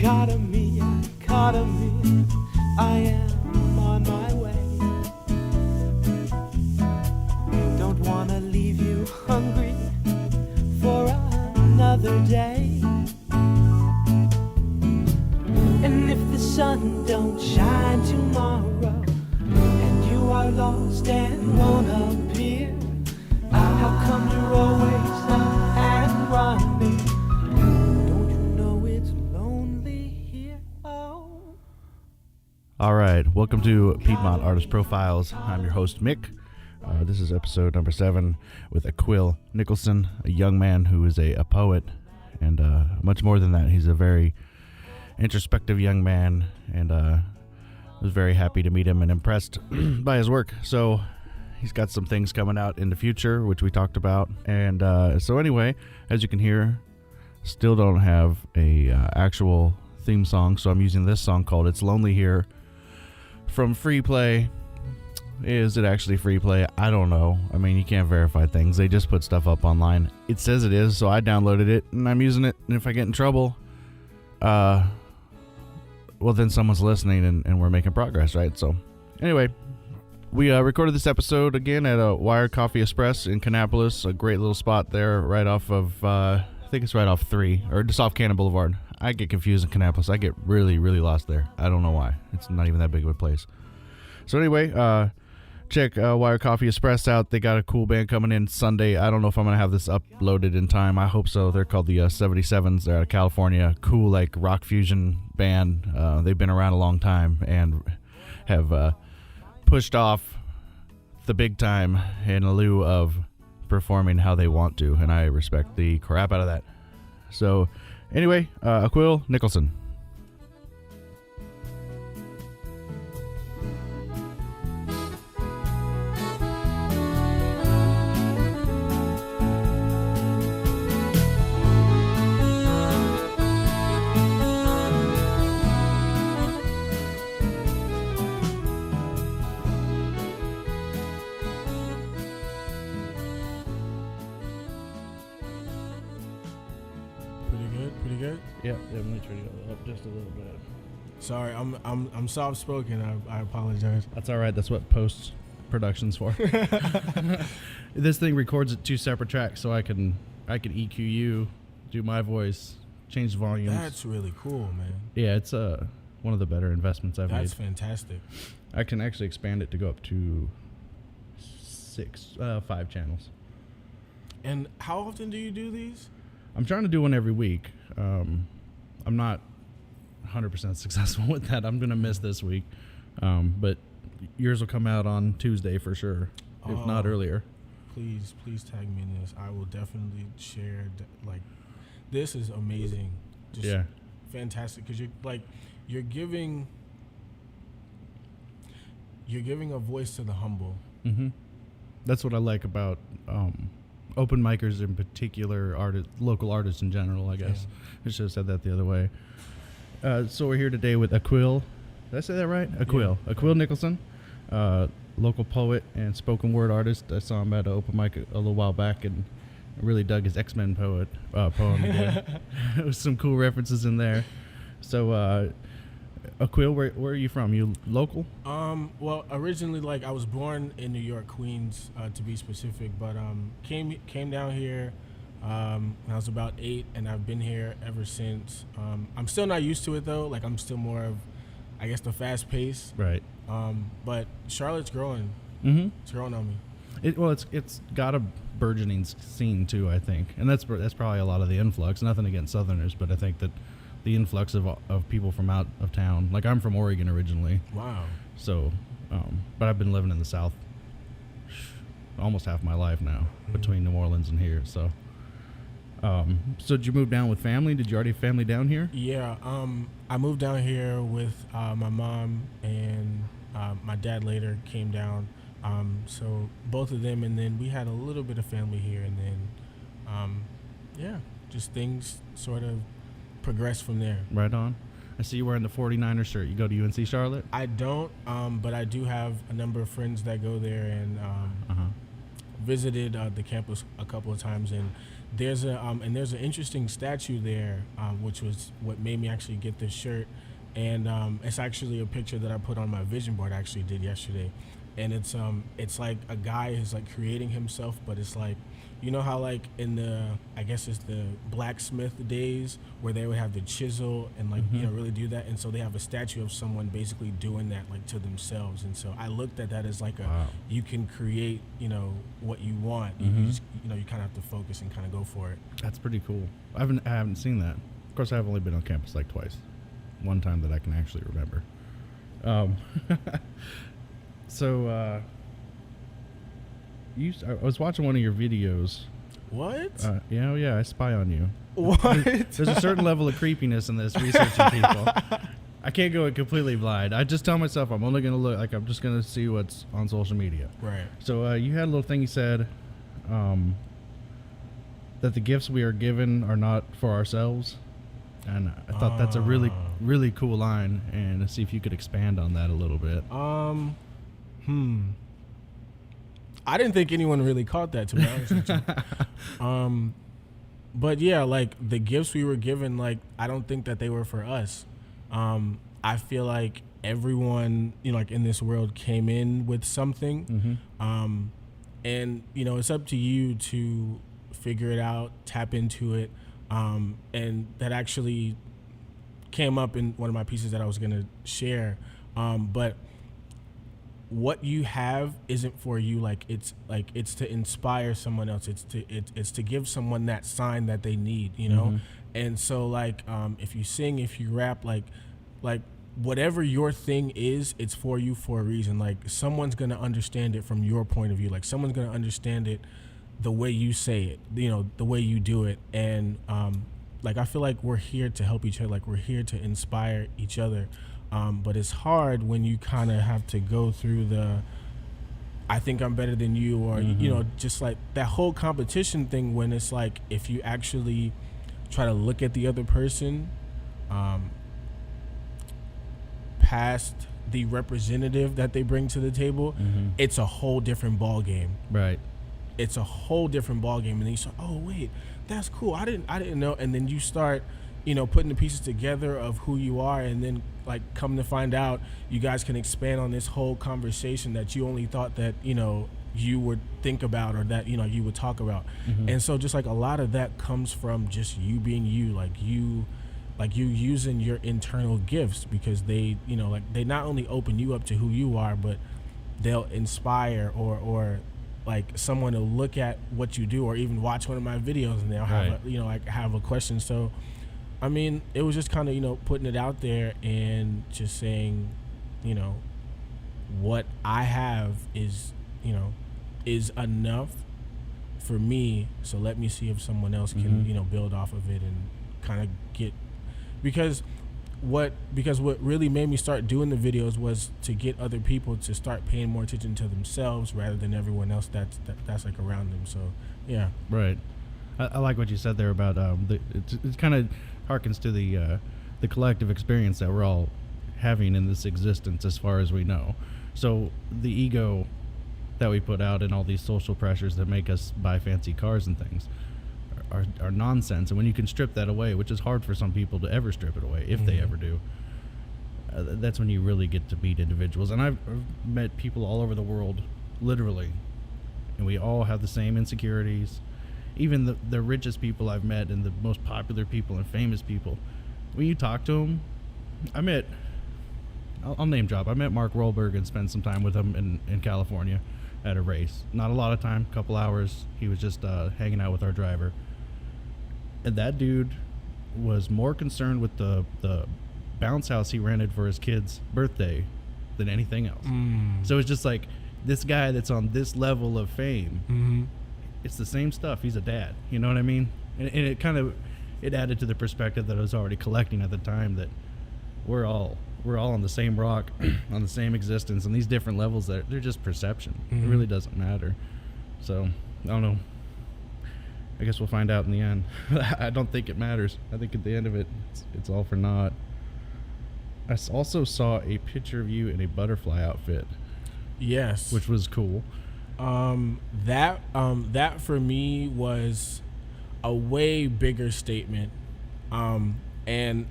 dichotomy, I am on my way. Don't wanna leave you hungry for another day. And if the sun don't shine tomorrow, and you are lost and won't appear, how come you're always up and running? Don't you know it's lonely here? Oh. All right, welcome to Piedmont Artist Profiles. I'm your host, Mick. This is episode number 7 with Aquill Nicholson, a young man who is a poet, and much more than that. He's a very introspective young man, and was very happy to meet him and impressed by his work. So he's got some things coming out in the future, which we talked about. And so anyway, as you can hear, still don't have a actual theme song, so I'm using this song called It's Lonely Here from Free Play. Is it actually free play? I don't know. I mean, you can't verify things. They just put stuff up online. It says it is, so I downloaded it, and I'm using it. And if I get in trouble, well, then someone's listening, and we're making progress, right? So anyway, we recorded this episode again at a Wire Coffee Express in Kannapolis, a great little spot there right off of, I think it's right off 3, or just off Cannon Boulevard. I get confused in Kannapolis. I get really, really lost there. I don't know why. It's not even that big of a place. So anyway, check Wire Coffee Express out. They got a cool band coming in Sunday. I don't know if I'm going to have this uploaded in time. I hope so. They're called the 77s. They're out of California. Cool, like, rock fusion band. They've been around a long time and have pushed off the big time in lieu of performing how they want to, and I respect the crap out of that. So anyway, Aquill Nicholson. Pretty good. Yeah, let me turn it up just a little bit. Sorry, I'm soft spoken. I apologize. That's all right. That's what post production's for. This thing records it 2 separate tracks, so I can EQ you, do my voice, change the volumes. That's really cool, man. Yeah, it's one of the better investments I've made. That's fantastic. I can actually expand it to go up to 5 channels. And how often do you do these? I'm trying to do one every week. I'm not 100% successful with that. I'm going to miss this week. But yours will come out on Tuesday for sure, if not earlier. Please tag me in this. I will definitely share. This is amazing. Just fantastic, because you're giving a voice to the humble. Mm-hmm. That's what I like about open micers in particular, local artists in general, I guess. Yeah. I should have said that the other way. So we're here today with Aquill. Did I say that right? Aquill. Yeah. Aquill Nicholson, local poet and spoken word artist. I saw him at an open mic a little while back and really dug his X-Men poem. There was some cool references in there. So Aquill, where are you from? You local? Well, originally, I was born in New York, Queens, to be specific, but came down here when I was about 8, and I've been here ever since. I'm still not used to it though. I'm still more of, I guess, the fast pace. Right. But Charlotte's growing. Mm-hmm. It's growing on me. It's got a burgeoning scene too, I think, and that's probably a lot of the influx. Nothing against Southerners, but I think that the influx of people from out of town. I'm from Oregon originally. Wow. So, but I've been living in the South almost half my life now, between New Orleans and here. So, so did you move down with family? Did you already have family down here? Yeah. I moved down here with my mom, and my dad later came down. So both of them, and then we had a little bit of family here, and then, just things sort of progress from there. Right on. I see you wearing the 49er shirt. You go to UNC Charlotte? I don't, but I do have a number of friends that go there, and visited the campus a couple of times, and there's an interesting statue there, which was what made me actually get this shirt, and it's actually a picture that I put on my vision board. I actually did yesterday, and it's like a guy who's like creating himself, but it's like, you know how like in I guess it's the blacksmith days where they would have the chisel and like really do that, and so they have a statue of someone basically doing that like to themselves. And so I looked at that as like you can create what you want. You just, you kind of have to focus and kind of go for it. That's pretty cool. I haven't seen that. Of course, I've only been on campus like twice. One time that I can actually remember. So I was watching one of your videos. What? Yeah, I spy on you. What? There's a certain level of creepiness in this researching people. I can't go in completely blind. I just tell myself I'm only going to look, like I'm just going to see what's on social media. Right. So you had a little thing you said that the gifts we are given are not for ourselves. And I thought that's a really, really cool line. And let's see if you could expand on that a little bit. I didn't think anyone really caught that, to be honest with you. But yeah, like the gifts we were given, like I don't think that they were for us. I feel like everyone, like in this world came in with something. And it's up to you to figure it out, tap into it. And that actually came up in one of my pieces that I was going to share. But what you have isn't for you. It's to inspire someone else. It's to give someone that sign that they need, And so if you sing, if you rap, like whatever your thing is, it's for you for a reason. Like someone's going to understand it from your point of view. Like someone's going to understand it the way you say it, the way you do it. And I feel like we're here to help each other. Like we're here to inspire each other. But it's hard when you kind of have to go through I think I'm better than you, or, just like that whole competition thing, when it's like, if you actually try to look at the other person past the representative that they bring to the table, it's a whole different ball game. Right. It's a whole different ball game. And then you say, oh, wait, that's cool. I didn't know. And then you start putting the pieces together of who you are, and then come to find out you guys can expand on this whole conversation that you only thought that you would think about, or that you would talk about. And so just a lot of that comes from just you being you, you using your internal gifts, because they they not only open you up to who you are, but they'll inspire or someone to look at what you do, or even watch one of my videos and they'll have have a question. So I mean, it was just kind of, putting it out there and just saying, what I have is enough for me. So let me see if someone else can, build off of it and kind of get, because what really made me start doing the videos was to get other people to start paying more attention to themselves rather than everyone else that's around them. So, yeah. Right. I like what you said there about it kind of harkens to the collective experience that we're all having in this existence as far as we know. So the ego that we put out and all these social pressures that make us buy fancy cars and things are nonsense. And when you can strip that away, which is hard for some people to ever strip it away, if they ever do, that's when you really get to meet individuals. And I've met people all over the world, literally, and we all have the same insecurities. Even the richest people I've met and the most popular people and famous people, when you talk to them, I'll name drop. I met Mark Wahlberg and spent some time with him in California at a race. Not a lot of time, couple hours. He was just hanging out with our driver. And that dude was more concerned with the bounce house he rented for his kid's birthday than anything else. So it's just like this guy that's on this level of fame. It's the same stuff. He's a dad. You know what I mean? And it added to the perspective that I was already collecting at the time, that we're all on the same rock, on the same existence, and these different levels, they're just perception. It really doesn't matter. So I don't know. I guess we'll find out in the end. I don't think it matters. I think at the end of it, it's all for naught. I also saw a picture of you in a butterfly outfit. Yes. Which was cool. That for me was, a way bigger statement. And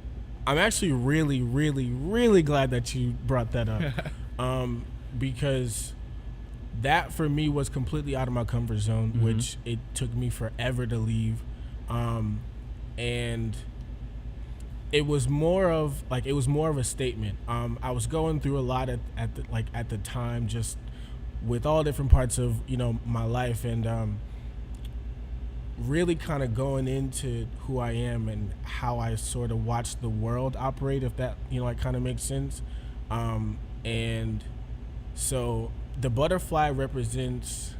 I'm actually really, really, really glad that you brought that up. Because that for me was completely out of my comfort zone, which it took me forever to leave. And it was more of a statement. I was going through a lot at the time, just with all different parts of, my life, and really kind of going into who I am and how I sort of watch the world operate, if that, kind of makes sense. And so the butterfly represents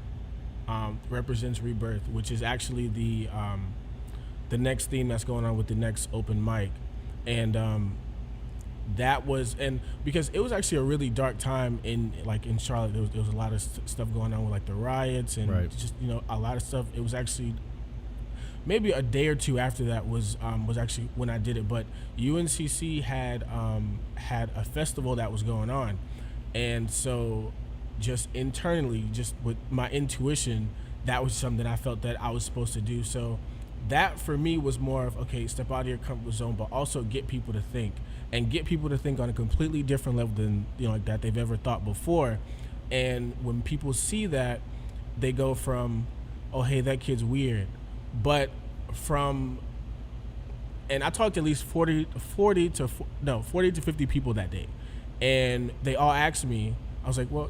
rebirth, which is actually the next theme that's going on with the next open mic. And that was, and because it was actually a really dark time in Charlotte. There was a lot of stuff going on with the riots and just a lot of stuff. It was actually maybe a day or two after that was actually when I did it. But UNCC had a festival that was going on, and so just internally, just with my intuition, that was something I felt that I was supposed to do. So that for me was more of, okay, step out of your comfort zone, but also get people to think, and get people to think on a completely different level than that they've ever thought before. And when people see that, they go from, oh, hey, that kid's weird, but and I talked to at least 40 to 50 people that day, and they all asked me. I was like, well,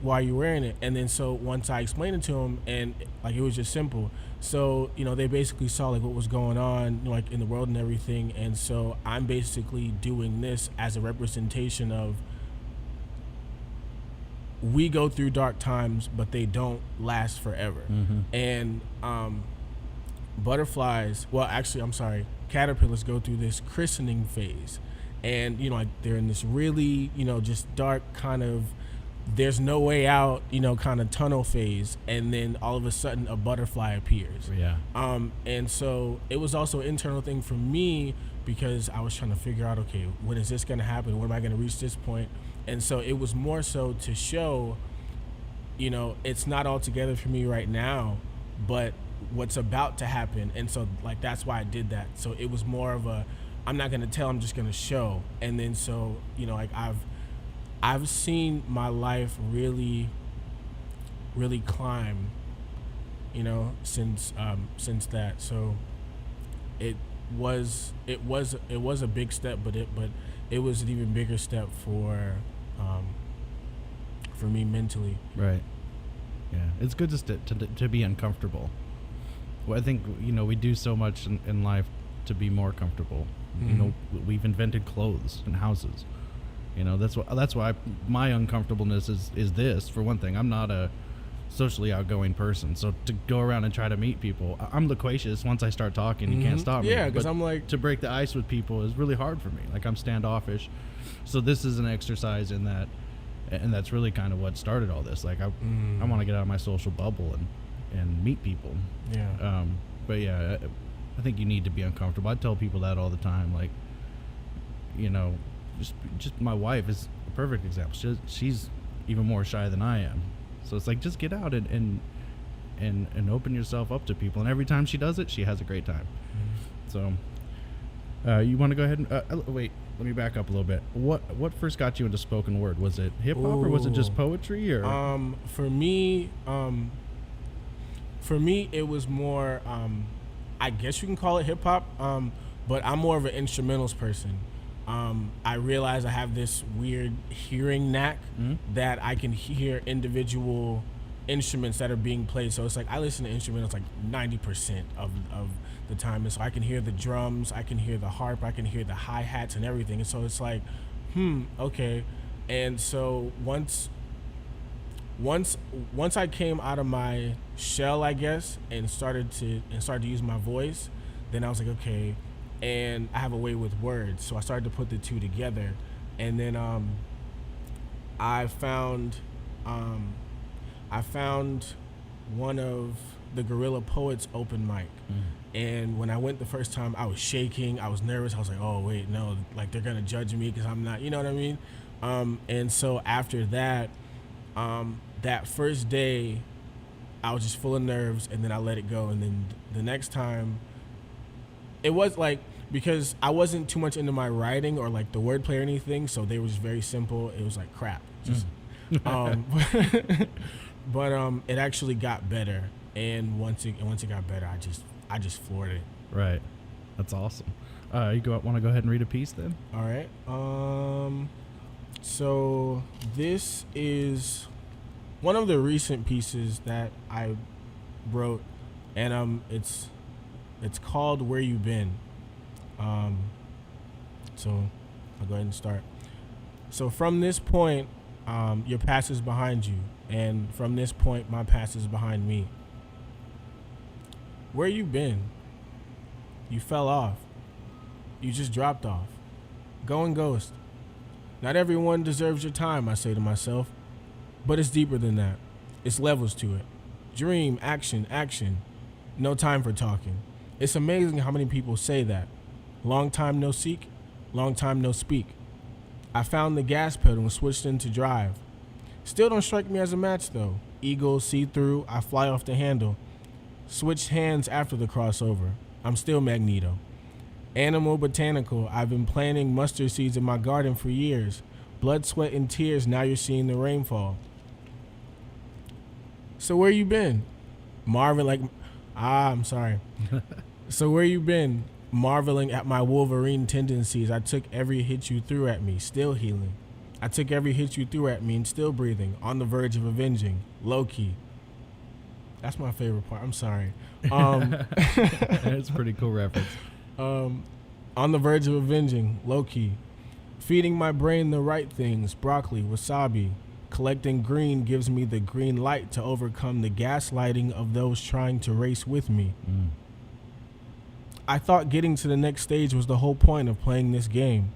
why are you wearing it? And then so once I explained it to them, and it was just simple. So, they basically saw what was going on, in the world and everything. And so I'm basically doing this as a representation of, we go through dark times, but they don't last forever. And caterpillars go through this christening phase. And, they're in this really, just dark kind of, there's no way out, kind of tunnel phase, and then all of a sudden a butterfly appears. Yeah. And so it was also an internal thing for me, because I was trying to figure out, okay, when is this going to happen? When am I going to reach this point? And so it was more so to show, it's not all together for me right now, but what's about to happen. And so that's why I did that. So it was more of a, I'm not going to tell, I'm just going to show. And then so, I've seen my life really, really climb, since that. So it was a big step, but it was an even bigger step for me mentally. Right. Yeah, it's good to be uncomfortable. Well, I think we do so much in life to be more comfortable. We've invented clothes and houses. That's why my uncomfortableness is this. For one thing, I'm not a socially outgoing person, so to go around and try to meet people, I'm loquacious. Once I start talking, you can't stop me. Yeah, because I'm to break the ice with people is really hard for me. I'm standoffish, so this is an exercise in that, and that's really kind of what started all this. I want to get out of my social bubble and meet people. Yeah. But yeah, I think you need to be uncomfortable. I tell people that all the time. Just my wife is a perfect example. She's even more shy than I am. So it's just get out and open yourself up to people. And every time she does it, she has a great time. So you want to go ahead and wait, let me back up a little bit. What first got you into spoken word? Was it hip hop or was it just poetry? Or for me it was more I guess you can call it hip hop, but I'm more of an instrumentals person. I realize I have this weird hearing knack that I can hear individual instruments that are being played. So it's I listen to instrumentals 90% of the time. And so I can hear the drums, I can hear the harp, I can hear the hi-hats and everything. And so it's okay. And so once I came out of my shell, I guess, and started to use my voice, then I was okay. And I have a way with words, so I started to put the two together, and then I found one of the Guerilla Poet's open mic, and when I went the first time, I was shaking, I was nervous, I was oh wait, no, they're gonna judge me because I'm not, you know what I mean? And so after that, that first day, I was just full of nerves, and then I let it go. And then the next time, it was like, because I wasn't too much into my writing or like the wordplay or anything, so they were just very simple. It was like crap. Just, but it actually got better, and once it got better, I just floored it. Right, that's awesome. Want to go ahead and read a piece then? All right. So this is one of the recent pieces that I wrote, and it's called "Where You Been." So I'll go ahead and start. So from this point, your past is behind you, and from this point, my past is behind me. Where you been? You fell off. You just dropped off. Going ghost. Not everyone deserves your time, I say to myself, but it's deeper than that. It's levels to it. Dream, action, action. No time for talking. It's amazing how many people say that. Long time no seek, long time no speak. I found the gas pedal and switched into drive. Still don't strike me as a match though. Eagle, see-through, I fly off the handle. Switched hands after the crossover. I'm still Magneto. Animal, botanical, I've been planting mustard seeds in my garden for years. Blood, sweat, and tears, now you're seeing the rainfall. So where you been? I'm sorry. So where you been? Marveling at my Wolverine tendencies. I took every hit you threw at me, still healing. I took every hit you threw at me and still breathing, on the verge of avenging. Low-key. That's my favorite part. I'm sorry. That's a pretty cool reference. On the verge of avenging. Low-key. Feeding my brain the right things. Broccoli, wasabi. Collecting green gives me the green light to overcome the gaslighting of those trying to race with me. I thought getting to the next stage was the whole point of playing this game.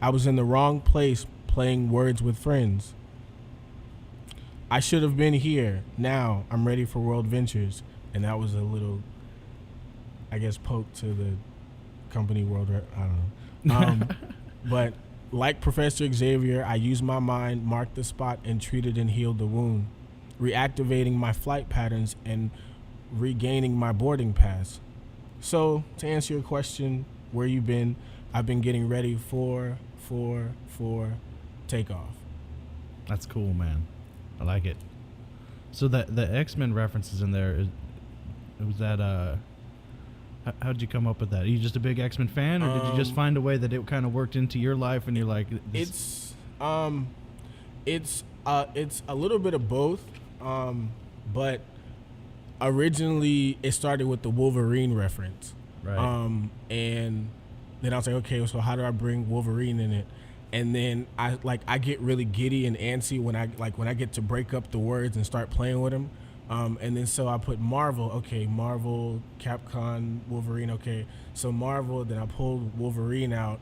I was in the wrong place playing words with friends. I should have been here. Now I'm ready for world ventures. And that was a little, I guess, poke to the company world. I don't know. But like Professor Xavier, I used my mind, marked the spot, and treated and healed the wound, reactivating my flight patterns and regaining my boarding pass. So, to answer your question, where you been? I've been getting ready for takeoff. That's cool, man. I like it. So the X-Men references in there, was that how'd you come up with that? Are you just a big X-Men fan, or did you just find a way that it kind of worked into your life and you're like, it's a little bit of both, but originally it started with the Wolverine reference, right? And then I was like, okay, so how do I bring Wolverine in it? And then I get really giddy and antsy when I get to break up the words and start playing with them. And then so I put Marvel, okay, Marvel, Capcom, Wolverine, okay. So Marvel, then I pulled Wolverine out,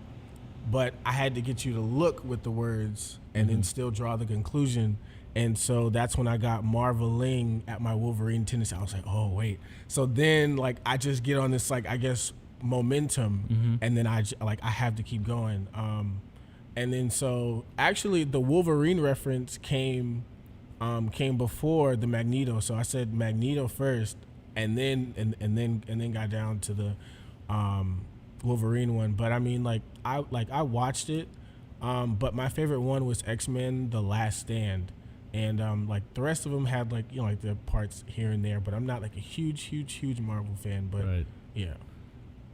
but I had to get you to look with the words and then still draw the conclusion. And so that's when I got marveling at my Wolverine tendency. I was like, oh, wait. So then I just get on this, I guess, momentum, and then I have to keep going. And then so actually the Wolverine reference came before the Magneto. So I said Magneto first, and then got down to the Wolverine one. But I mean, I watched it, but my favorite one was X-Men: The Last Stand, and the rest of them had the parts here and there. But I'm not a huge Marvel fan. But right. Yeah,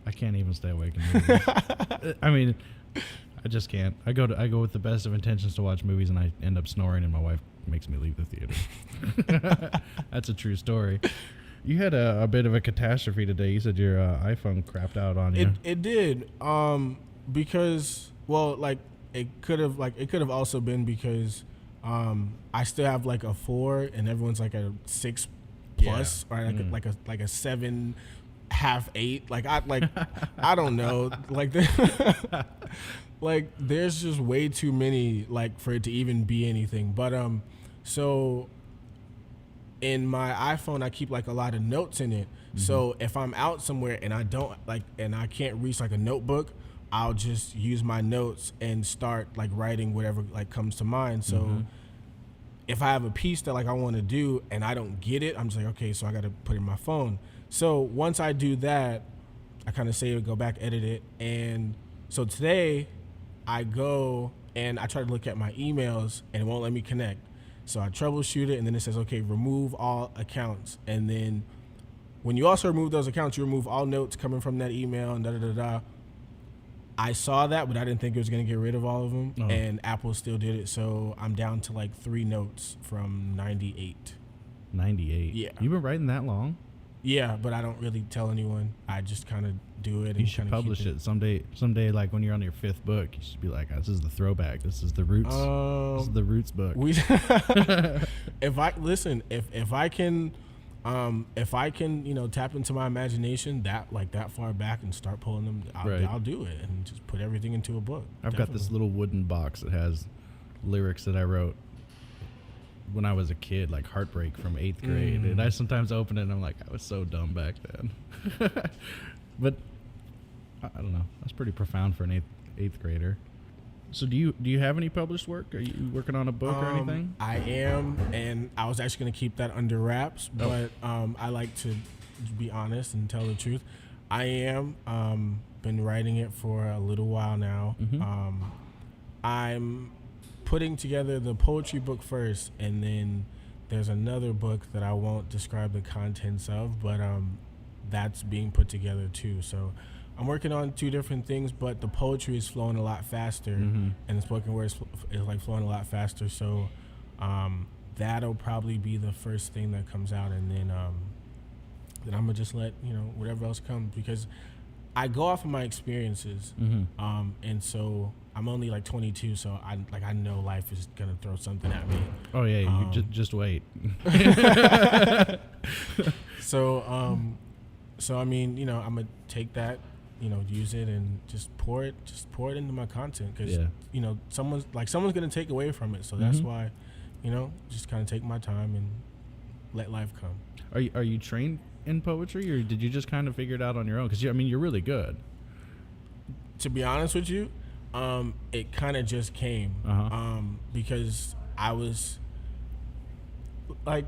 I can't even stay awake in movies. I mean, I just can't. I go with the best of intentions to watch movies, and I end up snoring, and my wife makes me leave the theater. That's a true story. You had a bit of a catastrophe today. You said your iPhone crapped out on you. It did. Because it could have also been because I still have a 4 and everyone's a 6 plus, or like a 7 half 8. I don't know. There's just way too many for it to even be anything. But so in my iPhone I keep a lot of notes in it. So if I'm out somewhere and I don't and I can't reach a notebook, I'll just use my notes and start writing whatever comes to mind. So if I have a piece that like I want to do and I don't get it, I'm just like, okay, so I got to put it in my phone. So once I do that, I kind of save it, go back, edit it. And so today I go and I try to look at my emails and it won't let me connect. So I troubleshoot it, and then it says, okay, remove all accounts. And then when you also remove those accounts, you remove all notes coming from that email and da-da-da-da. I saw that, but I didn't think it was going to get rid of all of them. Oh. And Apple still did it. So I'm down to like 3 notes from 98. 98? Yeah. You've been writing that long? Yeah, but I don't really tell anyone. I just kind of do it. You should publish it someday. Like when you're on your 5th book, you should be like, "This is the throwback. This is the roots. This is the roots book." If I can, tap into my imagination that far back and start pulling them, I'll do it and just put everything into a book. I've got this little wooden box that has lyrics that I wrote when I was a kid, like Heartbreak from 8th grade. And I sometimes open it and I'm like, I was so dumb back then. But I don't know. That's pretty profound for an eighth grader. So do you have any published work? Are you working on a book or anything? I am, and I was actually going to keep that under wraps, but I like to be honest and tell the truth. I am been writing it for a little while now. Mm-hmm. I'm putting together the poetry book first, and then there's another book that I won't describe the contents of, but that's being put together too. So I'm working on 2 different things, but the poetry is flowing a lot faster, mm-hmm. and the spoken word is like flowing a lot faster. So that'll probably be the first thing that comes out, and then I'm gonna just let whatever else comes, because I go off of my experiences, mm-hmm. And so I'm only like 22, so I know life is gonna throw something at me. Oh yeah, you just wait. So I mean, I'm gonna take that, use it and just pour it into my content, because someone's gonna take away from it. So that's mm-hmm. why, just kind of take my time and let life come. Are you trained in poetry, or did you just kind of figure it out on your own? Because you're really good. To be honest with you, it kind of just came, because I was like,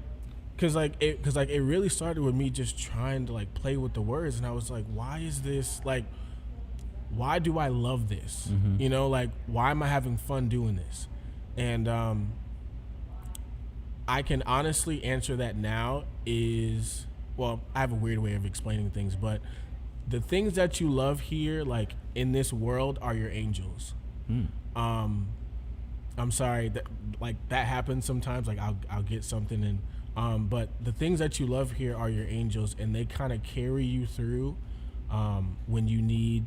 because it really started with me just trying to like play with the words, and I was like, why is this, like, why do I love this? Mm-hmm. Like, why am I having fun doing this? And I can honestly answer that now is, well, I have a weird way of explaining things, but the things that you love here, like in this world, are your angels. I'm sorry that happens sometimes. Like I'll get something, and but the things that you love here are your angels, and they kind of carry you through when you need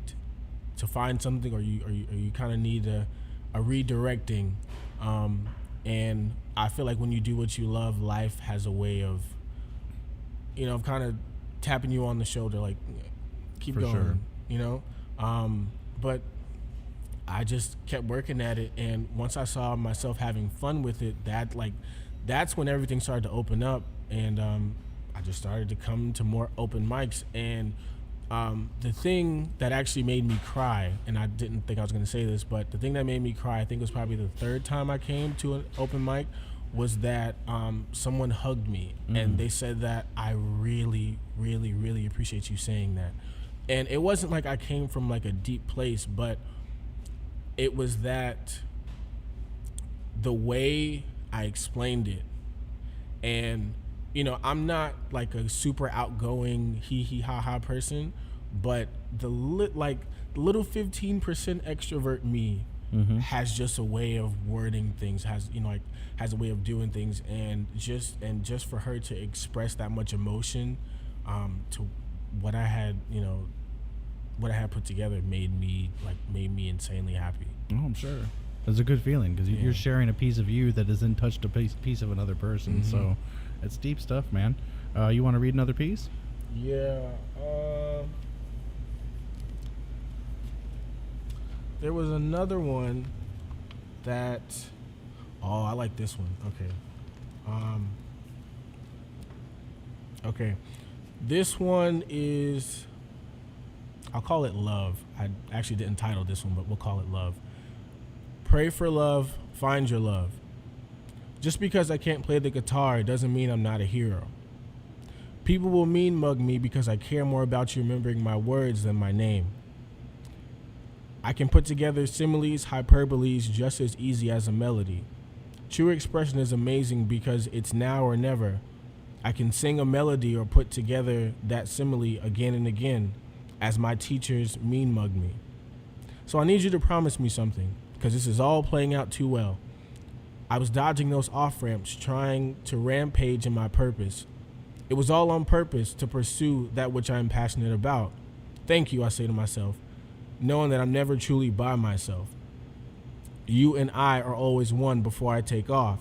to find something, or you kind of need a redirecting. And I feel like when you do what you love, life has a way of, of kind of tapping you on the shoulder, like, keep For going, sure. But I just kept working at it, and once I saw myself having fun with it, that's when everything started to open up, and I just started to come to more open mics. And the thing that actually made me cry, and I didn't think I was going to say this, but the thing that made me cry, I think it was probably the 3rd time I came to an open mic, was that someone hugged me, and they said that I really, really, really appreciate you saying that. And it wasn't like I came from like a deep place, but it was that the way I explained it, and I'm not like a super outgoing hee hee ha ha person, but the little 15% extrovert me has just a way of wording things, has a way of doing things, and just for her to express that much emotion to what I had put together made me insanely happy. Oh, I'm sure. It's a good feeling, because you're sharing a piece of you that has then touched a piece of another person. Mm-hmm. So it's deep stuff, man. You want to read another piece? Yeah. There was another one that... Oh, I like this one. Okay. Okay. This one is... I'll call it Love. I actually didn't title this one, but we'll call it Love. Pray for love, find your love. Just because I can't play the guitar doesn't mean I'm not a hero. People will mean mug me because I care more about you remembering my words than my name. I can put together similes, hyperboles just as easy as a melody. True expression is amazing because it's now or never. I can sing a melody or put together that simile again and again as my teachers mean mug me. So I need you to promise me something because this is all playing out too well. I was dodging those off-ramps, trying to rampage in my purpose. It was all on purpose to pursue that which I am passionate about. Thank you, I say to myself, knowing that I'm never truly by myself. You and I are always one before I take off.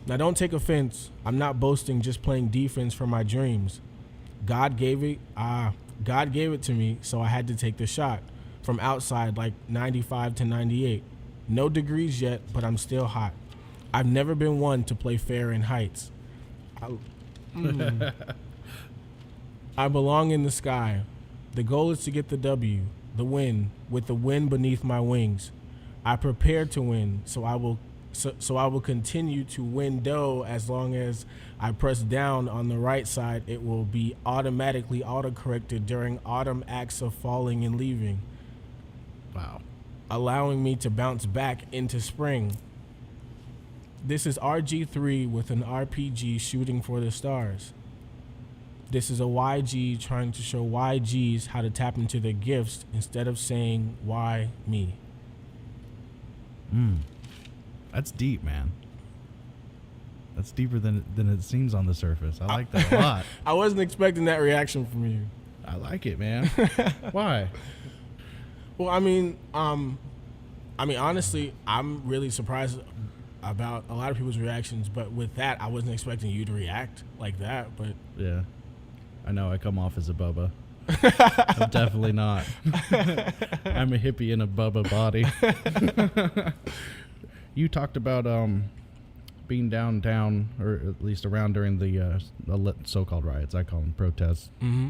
Now don't take offense. I'm not boasting, just playing defense for my dreams. God gave it to me, so I had to take the shot. From outside, like 95 to 98. No degrees yet, but I'm still hot. I've never been one to play fair in heights. I belong in the sky. The goal is to get the W, the win, with the wind beneath my wings. I prepared to win, so I will continue to window as long as I press down on the right side. It will be automatically autocorrected during autumn acts of falling and leaving. Wow. Allowing me to bounce back into spring. This is RG3 with an RPG shooting for the stars. This is a YG trying to show YGs how to tap into their gifts instead of saying, why me? That's deep, man. That's deeper than it seems on the surface. I like that a lot. I wasn't expecting that reaction from you. I like it, man. Why? Well, I mean, honestly, I'm really surprised about a lot of people's reactions, but with that, I wasn't expecting you to react like that, but... Yeah. I know I come off as a bubba. I'm definitely not. I'm a hippie in a bubba body. You talked about being downtown, or at least around during the so-called riots. I call them protests. Mm-hmm.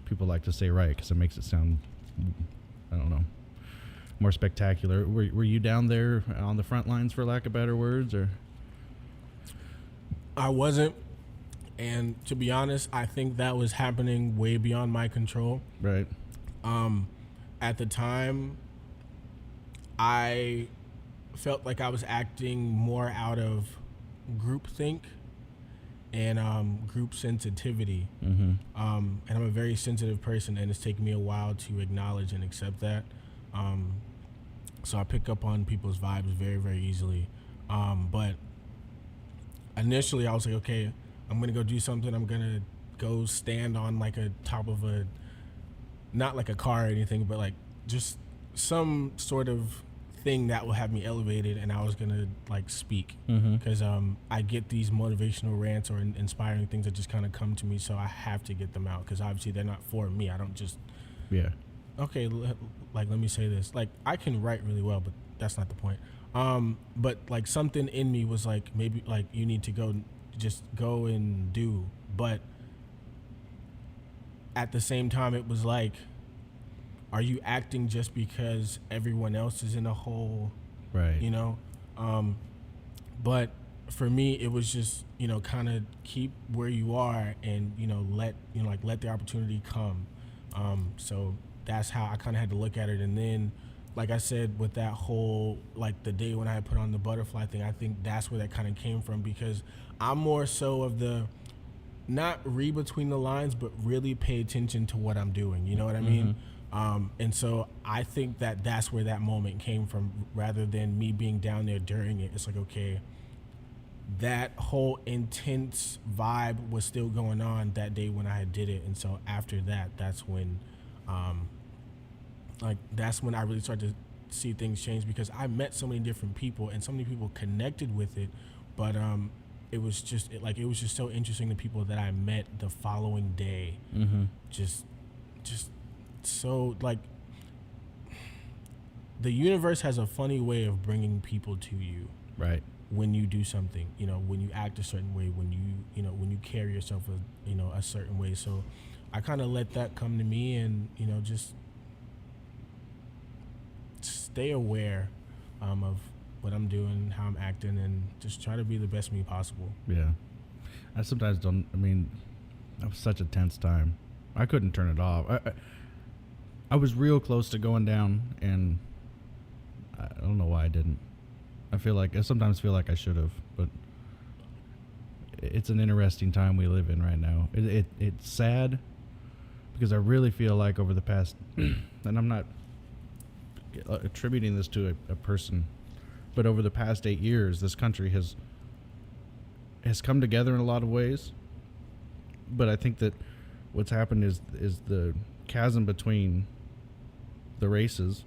People like to say riot because it makes it sound, I don't know, more spectacular. Were you down there on the front lines, for lack of better words, or? I wasn't, and to be honest, I think that was happening way beyond my control. Right. At the time, I felt like I was acting more out of groupthink and group sensitivity. Mm-hmm. And I'm a very sensitive person, and it's taken me a while to acknowledge and accept that. So I pick up on people's vibes very, very easily. But initially I was like, okay, I'm going to go do something. I'm going to go stand on like a top of a, not like a car or anything, but like just some sort of thing that will have me elevated, and I was going to like speak because I get these motivational rants or inspiring things that just kind of come to me. So I have to get them out because obviously they're not for me. I don't just, okay, like, let me say this. Like, I can write really well, but that's not the point. But like something in me was like, maybe like you need to just go and do. But at the same time, it was like, are you acting just because everyone else is in a hole? Right. You know? But for me, it was just, kind of keep where you are and, let the opportunity come. So that's how I kind of had to look at it. And then, like I said, with that whole, like the day when I had put on the butterfly thing, I think that's where that kind of came from, because I'm more so of the, not read between the lines, but really pay attention to what I'm doing. You know what I mean? And so I think that that's where that moment came from, rather than me being down there during it. It's like, okay, that whole intense vibe was still going on that day when I did it. And so after that, that's when, that's when I really started to see things change, because I met so many different people and so many people connected with it. But, it was just so interesting, the people that I met the following day, just so, like, the universe has a funny way of bringing people to you. Right. When you do something, when you act a certain way, when you carry yourself a certain way. So I kind of let that come to me, and, just stay aware of what I'm doing, how I'm acting, and just try to be the best me possible. Yeah. I sometimes don't. I mean, that was such a tense time. I couldn't turn it off. I was real close to going down, and I don't know why I didn't. I sometimes feel like I should have, but it's an interesting time we live in right now. It's sad because I really feel like over the past, and I'm not attributing this to a person, but over the past 8 years, this country has come together in a lot of ways. But I think that what's happened is the chasm between the races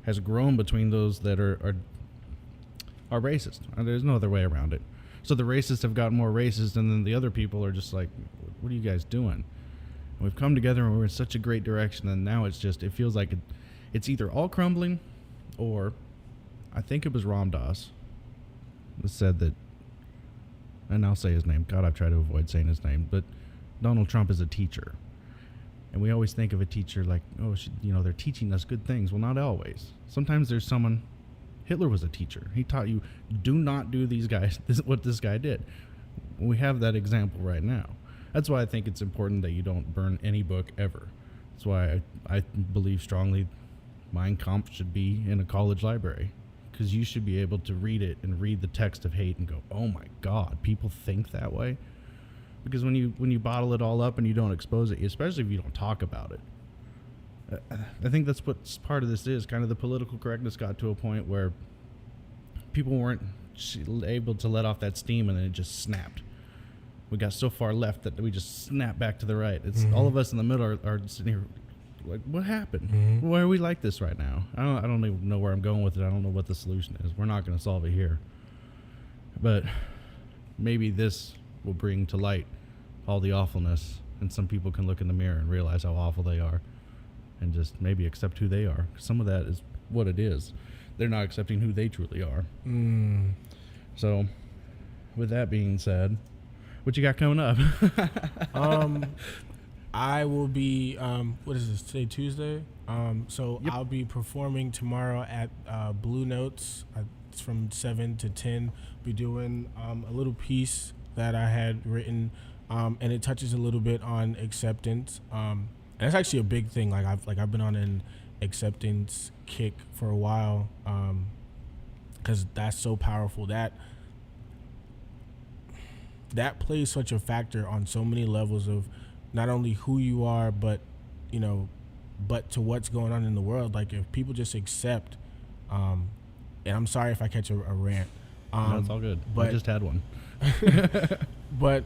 has grown between those that are racist. There's no other way around it. So the racists have gotten more racist, and then the other people are just like, what are you guys doing? And we've come together and we're in such a great direction, and now it feels like it's either all crumbling, or I think it was Ram Dass that said that, and I'll say his name. God, I've tried to avoid saying his name, but Donald Trump is a teacher. And we always think of a teacher like, they're teaching us good things. Well, not always. Sometimes there's someone. Hitler was a teacher. He taught you, do not do these guys, what this guy did. We have that example right now. That's why I think it's important that you don't burn any book ever. That's why I believe strongly Mein Kampf should be in a college library, because you should be able to read it and read the text of hate and go, oh my God, people think that way. Because when you bottle it all up and you don't expose it, especially if you don't talk about it, I think that's what part of this is. Kind of the political correctness got to a point where people weren't able to let off that steam, and then it just snapped. We got so far left that we just snapped back to the right. It's all of us in the middle are sitting here like, what happened? Why are we like this right now? I don't even know where I'm going with it. I don't know what the solution is. We're not going to solve it here. But maybe this will bring to light all the awfulness, and some people can look in the mirror and realize how awful they are, and just maybe accept who they are. Some of that is what it is. They're not accepting who they truly are. So, with that being said, what you got coming up? I will be, what is this, today, Tuesday? Yep. I'll be performing tomorrow at Blue Notes. It's from 7 to 10. Be doing a little piece that I had written, and it touches a little bit on acceptance. And that's actually a big thing. I've been on an acceptance kick for a while, because that's so powerful. That plays such a factor on so many levels of not only who you are, but to what's going on in the world. Like, if people just accept, and I'm sorry if I catch a rant. No, it's all good. But I just had one. But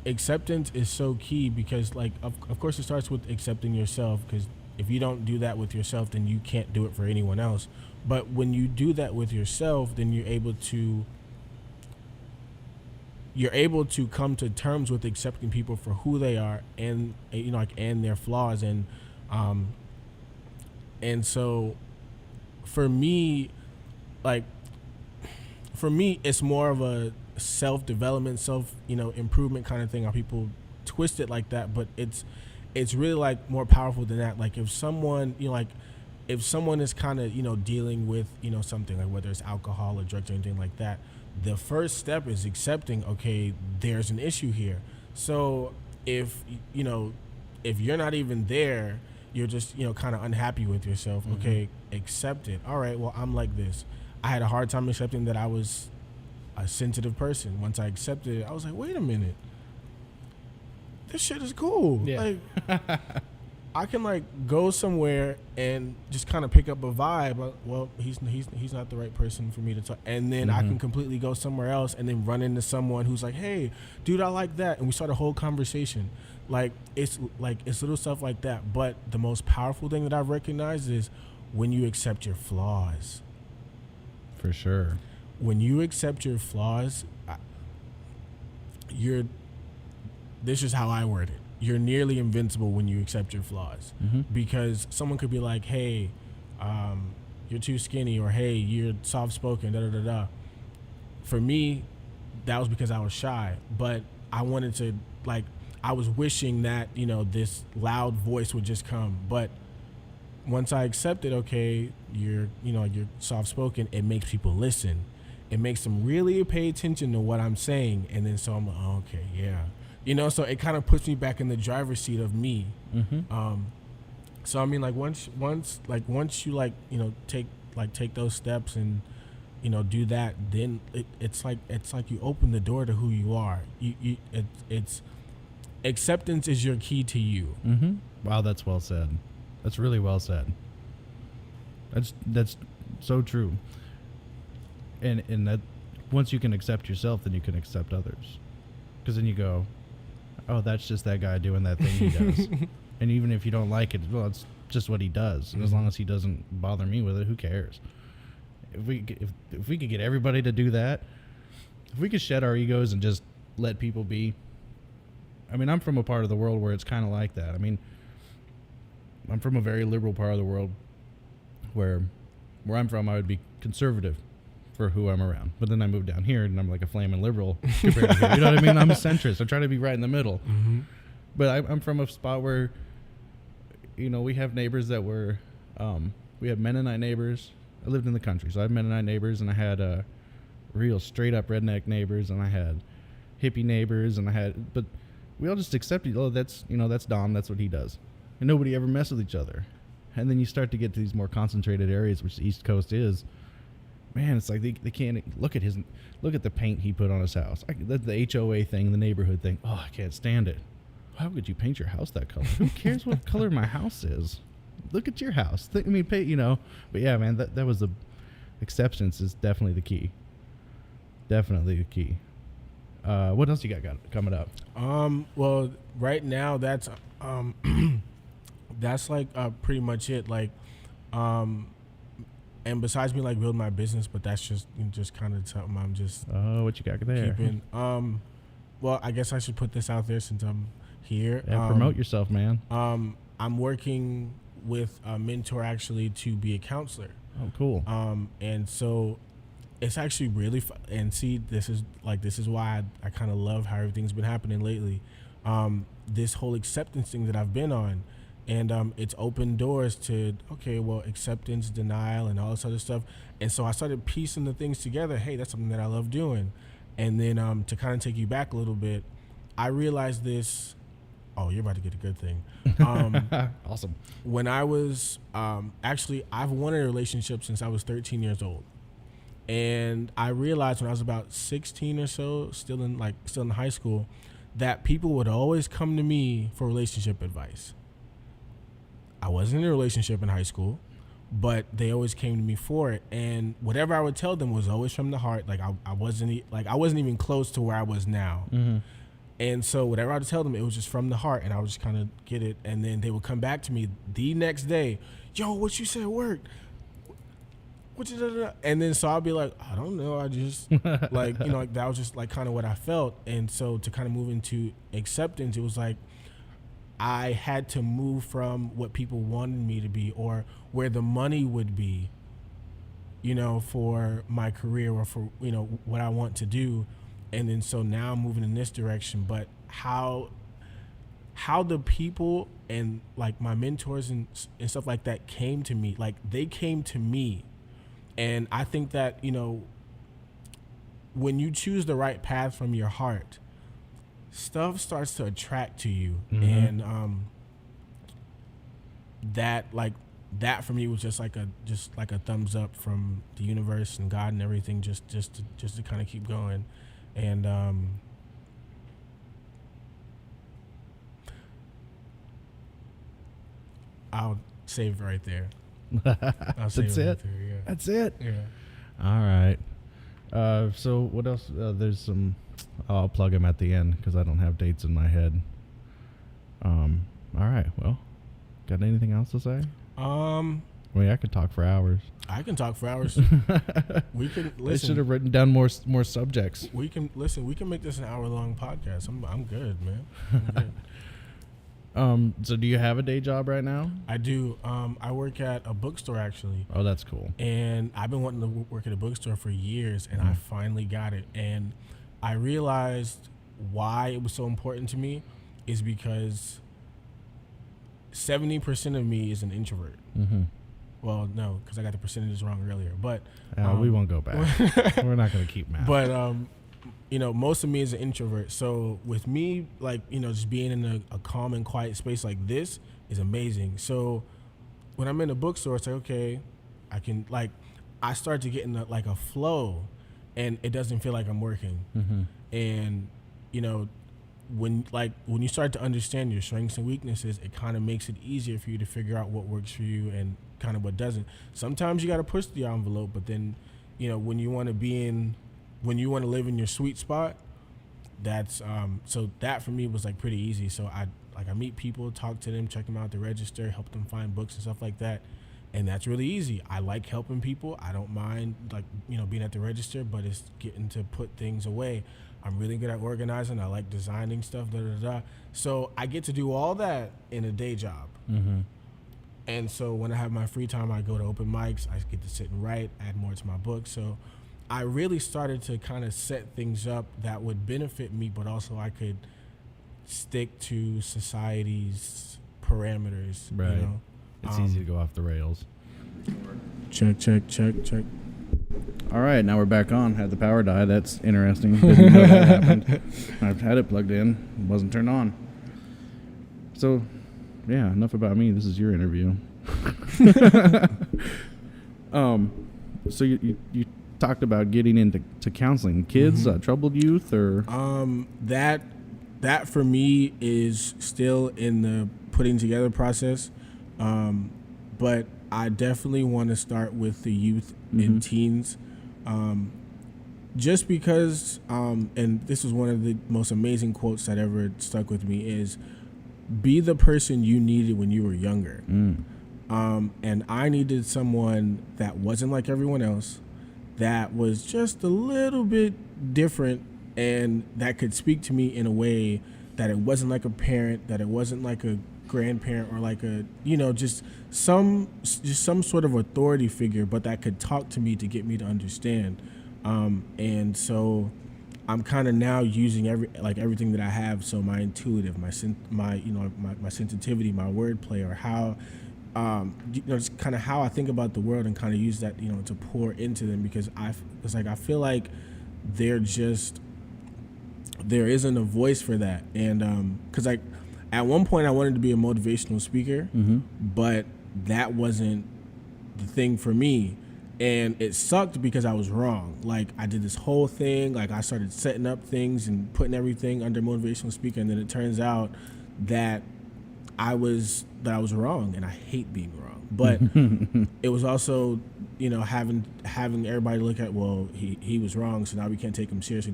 acceptance is so key, because of course it starts with accepting yourself, because if you don't do that with yourself, then you can't do it for anyone else. But when you do that with yourself, then you're able to come to terms with accepting people for who they are, and and their flaws, and so for me it's more of a self-development, improvement kind of thing. How people twist it like that, but it's really more powerful than that. Like, if someone if someone is kind of dealing with something, like whether it's alcohol or drugs or anything like that, the first step is accepting, okay, there's an issue here. So if you're not even there, you're just kind of unhappy with yourself. Okay, accept it. All right, well, I'm like this. I had a hard time accepting that I was a sensitive person. Once I accepted it, I was like, wait a minute, this shit is cool. Yeah. I can go somewhere and just kind of pick up a vibe. Well, he's not the right person for me to talk. And then I can completely go somewhere else and then run into someone who's like, hey, dude, I like that. And we start a whole conversation. It's little stuff like that. But the most powerful thing that I've recognized is when you accept your flaws. For sure. When you accept your flaws, this is how I word it. You're nearly invincible when you accept your flaws, because someone could be like, hey, you're too skinny, or hey, you're soft-spoken, da-da-da-da. For me, that was because I was shy, but I wanted to, I was wishing that, this loud voice would just come, but once I accepted, okay, you're soft spoken, it makes people listen. It makes them really pay attention to what I'm saying, and then so I'm like, oh, okay, yeah, so it kind of puts me back in the driver's seat of me. So I mean, like once you take those steps and do that, then it's like you open the door to who you are. It's acceptance is your key to you. Wow, that's well said. That's really well said. That's so true. And that once you can accept yourself, then you can accept others. Because then you go, oh, that's just that guy doing that thing he does. And even if you don't like it, well, it's just what he does. And as long as he doesn't bother me with it, who cares? If we could get everybody to do that, if we could shed our egos and just let people be. I mean, I'm from a part of the world where it's kind of like that. I mean, I'm from a very liberal part of the world where I'm from, I would be conservative for who I'm around. But then I moved down here and I'm like a flaming liberal compared to here. You know what I mean? I'm a centrist. I'm trying to be right in the middle. But I'm from a spot where, we have neighbors that were, we have Mennonite neighbors. I lived in the country, so I had Mennonite neighbors, and I had real straight up redneck neighbors, and I had hippie neighbors, but we all just accepted, oh, that's Dom, that's what he does. And nobody ever messed with each other. And then you start to get to these more concentrated areas, which the East Coast is. Man, it's like they can't look at the paint he put on his house. The HOA thing, the neighborhood thing. Oh, I can't stand it. How could you paint your house that color? Who cares what color my house is? Look at your house. But yeah, man, that was the acceptance is definitely the key. Definitely the key. What else you got coming up? Well, right now that's that's like pretty much it. Like, and besides me like building my business, but that's just kind of something I'm just. Oh, what you got there? Keeping. Well, I guess I should put this out there since I'm here. Yeah, promote yourself, man. I'm working with a mentor actually to be a counselor. Oh, cool. And so it's actually really and see, this is why I kind of love how everything's been happening lately. This whole acceptance thing that I've been on, and it's opened doors to, okay, well, acceptance, denial, and all this other stuff. And so I started piecing the things together. Hey, that's something that I love doing. And then to kind of take you back a little bit, I realized this. Oh, you're about to get a good thing. Awesome. When I was actually, I've wanted a relationship since I was 13 years old. And I realized when I was about 16 or so, still in high school, that people would always come to me for relationship advice. I wasn't in a relationship in high school, but they always came to me for it. And whatever I would tell them was always from the heart. Like I wasn't even close to where I was now. Mm-hmm. And so whatever I would tell them, it was just from the heart, and I would just kind of get it. And then they would come back to me the next day. Yo, what you said worked. And then so I'll be like, I don't know. I just that was just like kind of what I felt. And so to kind of move into acceptance, it was like I had to move from what people wanted me to be or where the money would be, for my career or for, what I want to do. And then so now I'm moving in this direction. But how the people and like my mentors and stuff like that came to me, like they came to me. And I think that, when you choose the right path from your heart, stuff starts to attract to you. Mm-hmm. And that for me was just like a thumbs up from the universe and God and everything, just to kind of keep going. And I'll save it right there. That's it. Right there, yeah. That's it. Yeah. All right. So what else? There's some. I'll plug them at the end because I don't have dates in my head. All right. Well, got anything else to say? I mean, I could talk for hours. I can talk for hours. We can listen. I should have written down more subjects. We can listen. We can make this an hour-long podcast. I'm good, man. I'm good. So do you have a day job right now? I do. I work at a bookstore actually. Oh, that's cool. And I've been wanting to work at a bookstore for years, and I finally got it. And I realized why it was so important to me is because 70% of me is an introvert. Mm-hmm. Well, no, because I got the percentages wrong earlier. But We won't go back. We're not going to keep math. But most of me is an introvert. So with me, like, just being in a calm and quiet space like this is amazing. So when I'm in a bookstore, it's like, okay, I can, like, I start to get in a flow, and it doesn't feel like I'm working. Mm-hmm. And when you start to understand your strengths and weaknesses, it kind of makes it easier for you to figure out what works for you and kind of what doesn't. Sometimes you got to push the envelope, but then, when you want to live in your sweet spot, that's so that for me was like pretty easy. So I meet people, talk to them, check them out at the register, help them find books and stuff like that. And that's really easy. I like helping people. I don't mind being at the register, but it's getting to put things away. I'm really good at organizing. I like designing stuff, So I get to do all that in a day job. Mm-hmm. And so when I have my free time, I go to open mics. I get to sit and write, add more to my book. So I really started to kind of set things up that would benefit me, but also I could stick to society's parameters. Right. It's easy to go off the rails. Check. All right, now we're back on. Had the power die. That's interesting. Didn't know that happened. I've had it plugged in. Wasn't turned on. So, yeah, enough about me. This is your interview. So you talked about getting into counseling. Kids, troubled youth, or that for me is still in the putting together process. But I definitely want to start with the youth and teens, just because, and this was one of the most amazing quotes that ever stuck with me, is be the person you needed when you were younger. And I needed someone that wasn't like everyone else, that was just a little bit different, and that could speak to me in a way that it wasn't like a parent, that it wasn't like a grandparent, or like a just some sort of authority figure, but that could talk to me to get me to understand. And so I'm kind of now using everything that I have. So my intuitive, my sensitivity, my wordplay, or how just kind of how I think about the world, and kind of use that to pour into them, because I feel like there isn't a voice for that. And because at one point I wanted to be a motivational speaker, but that wasn't the thing for me. And it sucked because I was wrong. Like, I did this whole thing, like I started setting up things and putting everything under motivational speaker, and then it turns out that I was wrong, and I hate being wrong. But it was also, having everybody look at, well, he was wrong, so now we can't take him seriously,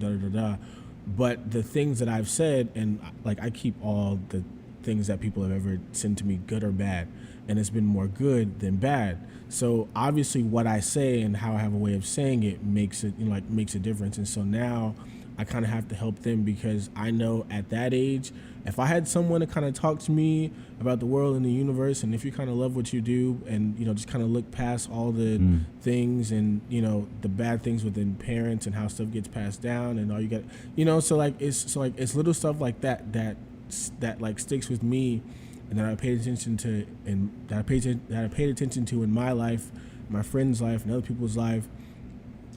But the things that I've said, and like I keep all the things that people have ever sent to me, good or bad, and it's been more good than bad. So obviously what I say and how I have a way of saying it makes a difference. And so now I kind of have to help them, because I know at that age, if I had someone to kind of talk to me about the world and the universe, and if you kind of love what you do, and just kind of look past all the things and the bad things within parents and how stuff gets passed down, and all you got, it's little stuff like that like sticks with me, and that I paid attention to, and that I paid attention to in my life, my friends' life, and other people's life,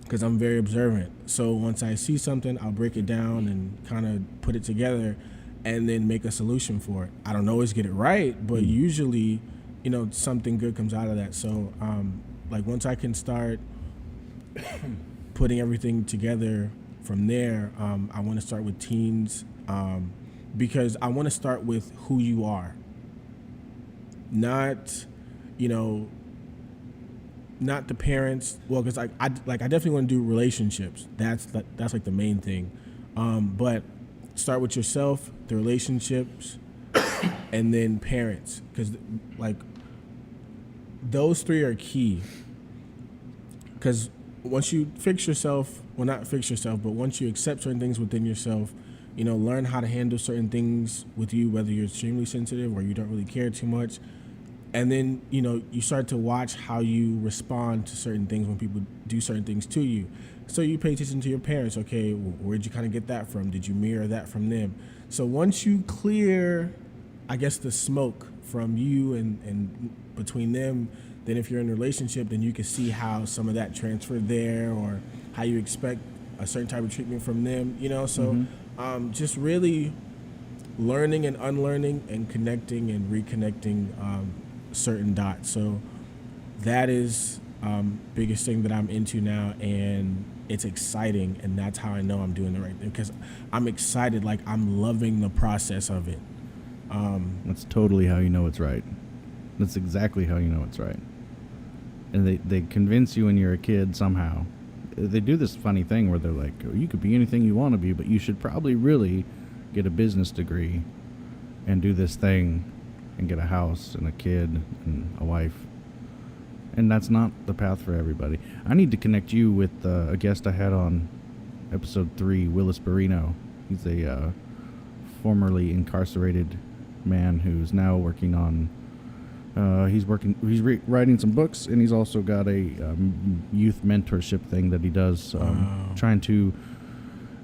because I'm very observant. So once I see something, I'll break it down and kind of put it together, and then make a solution for it. I don't always get it right, but usually, something good comes out of that. So, once I can start putting everything together from there, I want to start with teens, because I want to start with who you are. Not the parents. Well, because I definitely want to do relationships. That's like the main thing. But start with yourself, the relationships, and then parents, because those three are key. Because once you fix yourself, well, not fix yourself, but once you accept certain things within yourself, learn how to handle certain things with you, whether you're extremely sensitive or you don't really care too much. And then, you start to watch how you respond to certain things when people do certain things to you. So you pay attention to your parents. Okay, where'd you kind of get that from? Did you mirror that from them? So once you clear, I guess, the smoke from you and between them, then if you're in a relationship, then you can see how some of that transferred there, or how you expect a certain type of treatment from them, you know. So just really learning and unlearning and connecting and reconnecting certain dots. So that is biggest thing that I'm into now, and it's exciting, and that's how I know I'm doing the right thing, because I'm excited, like I'm loving the process of it. That's totally how you know it's right. That's exactly how you know it's right. And they convince you when you're a kid somehow. They do this funny thing where they're like, oh, you could be anything you want to be, but you should probably really get a business degree and do this thing and get a house and a kid and a wife. And that's not the path for everybody. I need to connect you with a guest I had on episode 3, Willis Barino. He's a formerly incarcerated man who's now working on he's writing some books, and he's also got a youth mentorship thing that he does, trying to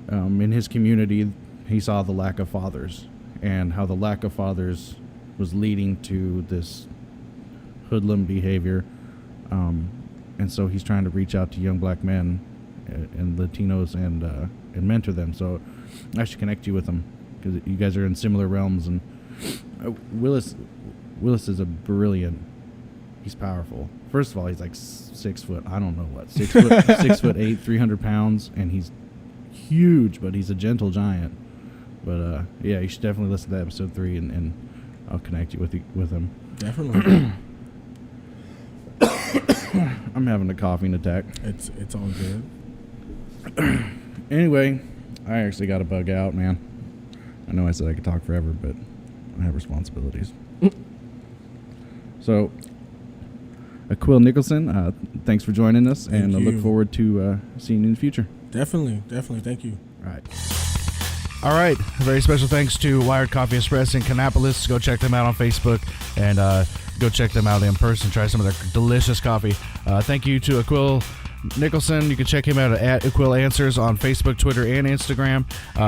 in his community. He saw the lack of fathers and how the lack of fathers was leading to this hoodlum behavior, and so he's trying to reach out to young black men and Latinos and mentor them. So I should connect you with him, because you guys are in similar realms. And Willis is a brilliant. He's powerful. First of all, he's like 6 foot. I don't know what 6 foot 6'8", 300 pounds, and he's huge, but he's a gentle giant. But yeah, you should definitely listen to episode 3, and I'll connect you with him. Definitely. I'm having a coughing attack. It's all good. Anyway, I actually got to bug out, man. I know I said I could talk forever, but I have responsibilities. So, Aquill Nicholson, thanks for joining us, and I look forward to seeing you in the future. Definitely. Thank you. All right. Very special thanks to Wired Coffee Express in Kannapolis. Go check them out on Facebook, and go check them out in person. Try some of their delicious coffee. Thank you to Aquill Nicholson. You can check him out at Aquill Answers on Facebook, Twitter, and Instagram.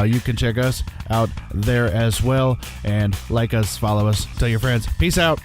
You can check us out there as well, and like us, follow us, tell your friends. Peace out.